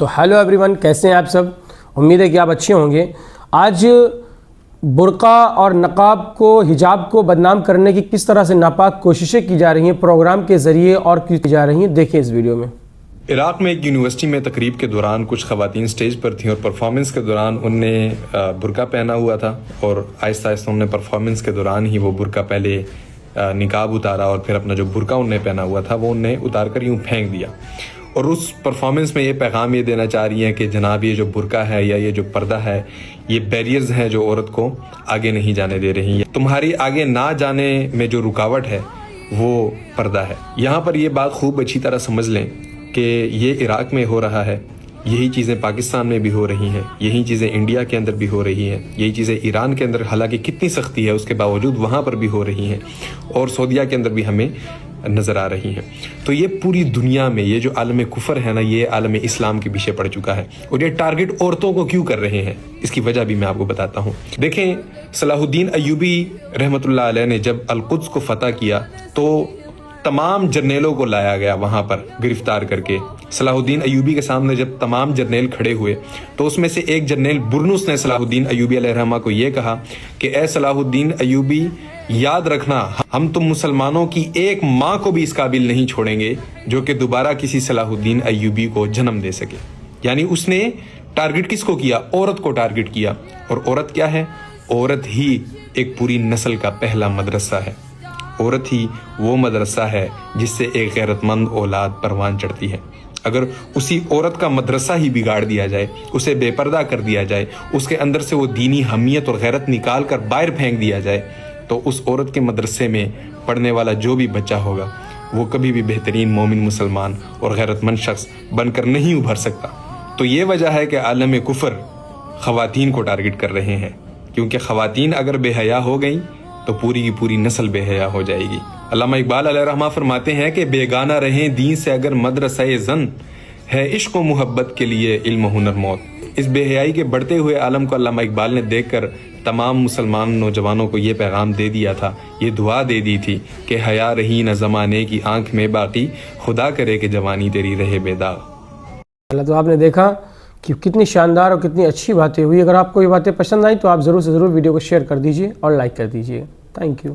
تو hello every one, کیسے ہیں آپ سب؟ امید ہے کہ آپ اچھے ہوں گے۔ آج برقع اور نقاب کو، حجاب کو بدنام کرنے کی کس طرح سے ناپاک کوششیں کی جا رہی ہیں پروگرام کے ذریعے اور کی جا رہی ہیں، دیکھیں اس ویڈیو میں۔ عراق میں ایک یونیورسٹی میں تقریب کے دوران کچھ خواتین سٹیج پر تھیں اور پرفارمنس کے دوران ان نے برقع پہنا ہوا تھا، اور آہستہ آہستہ انہوں نے پرفارمنس کے دوران ہی وہ برقع پہلے نقاب اتارا اور پھر اپنا جو برقع انہوں نے پہنا ہوا تھا وہ انہوں نے اتار کر یوں پھینک دیا، اور اس پرفارمنس میں یہ پیغام یہ دینا چاہ رہی ہیں کہ جناب یہ جو برقع ہے یا یہ جو پردہ ہے یہ بیریئرز ہیں جو عورت کو آگے نہیں جانے دے رہی ہیں، تمہاری آگے نہ جانے میں جو رکاوٹ ہے وہ پردہ ہے۔ یہاں پر یہ بات خوب اچھی طرح سمجھ لیں کہ یہ عراق میں ہو رہا ہے، یہی چیزیں پاکستان میں بھی ہو رہی ہیں، یہی چیزیں انڈیا کے اندر بھی ہو رہی ہیں، یہی چیزیں ایران کے اندر حالانکہ کتنی سختی ہے اس کے باوجود وہاں پر بھی ہو رہی ہیں، اور سعودیہ کے اندر بھی ہمیں نظر آ رہی ہیں۔ تو یہ پوری دنیا میں یہ جو عالم کفر ہے نا، یہ عالم اسلام کے پیچھے پڑ چکا ہے، اور یہ ٹارگٹ عورتوں کو کیوں کر رہے ہیں اس کی وجہ بھی میں آپ کو بتاتا ہوں۔ دیکھیں، صلاح الدین ایوبی رحمۃ اللہ علیہ نے جب القدس کو فتح کیا تو تمام جرنیلوں کو لایا گیا وہاں پر گرفتار کر کے۔ صلاح الدین ایوبی کے سامنے جب تمام جرنیل کھڑے ہوئے تو اس میں سے ایک جرنیل برنس نے صلاح الدین ایوبی علیہ الرحمہ کو یہ کہا کہ اے صلاح الدین ایوبی، یاد رکھنا ہم تم مسلمانوں کی ایک ماں کو بھی اس قابل نہیں چھوڑیں گے جو کہ دوبارہ کسی صلاح الدین ایوبی کو جنم دے سکے۔ یعنی اس نے ٹارگٹ کس کو کیا؟ عورت کو ٹارگٹ کیا، اور عورت کیا ہے؟ عورت ہی ایک پوری نسل کا پہلا مدرسہ ہے، عورت ہی وہ مدرسہ ہے جس سے ایک غیرت مند اولاد پروان چڑھتی ہے۔ اگر اسی عورت کا مدرسہ ہی بگاڑ دیا جائے، اسے بے پردہ کر دیا جائے، اس کے اندر سے وہ دینی حمیت اور غیرت نکال کر باہر پھینک دیا جائے، تو اس عورت کے مدرسے میں پڑھنے والا جو بھی بچہ ہوگا وہ کبھی بھی بہترین مومن مسلمان اور غیرت مند شخص بن کر نہیں ابھر سکتا۔ تو یہ وجہ ہے کہ عالم کفر خواتین کو ٹارگٹ کر رہے ہیں، کیونکہ خواتین اگر بے حیا ہو گئیں تو پوری کی پوری نسل بے حیا ہو جائے گی۔ علامہ اقبال علیہ الرحمہ فرماتے ہیں کہ بیگانہ رہیں دین سے اگر مدرسہ زن، ہے عشق و محبت کے لیے علم و ہنر موت۔ اس بے حیائی کے بڑھتے ہوئے عالم کو علامہ اقبال نے دیکھ کر تمام مسلمان نوجوانوں کو یہ پیغام دے دیا تھا، یہ دعا دے دی تھی کہ حیا رہی نہ زمانے کی آنکھ میں باقی، خدا کرے کہ جوانی تیری رہے بے داغ۔ تو آپ نے دیکھا کہ کتنی شاندار اور کتنی اچھی باتیں ہوئی۔ اگر آپ کو یہ باتیں پسند آئیں تو آپ ضرور سے ضرور ویڈیو کو شیئر کر دیجئے اور لائک کر دیجئے۔ Thank you.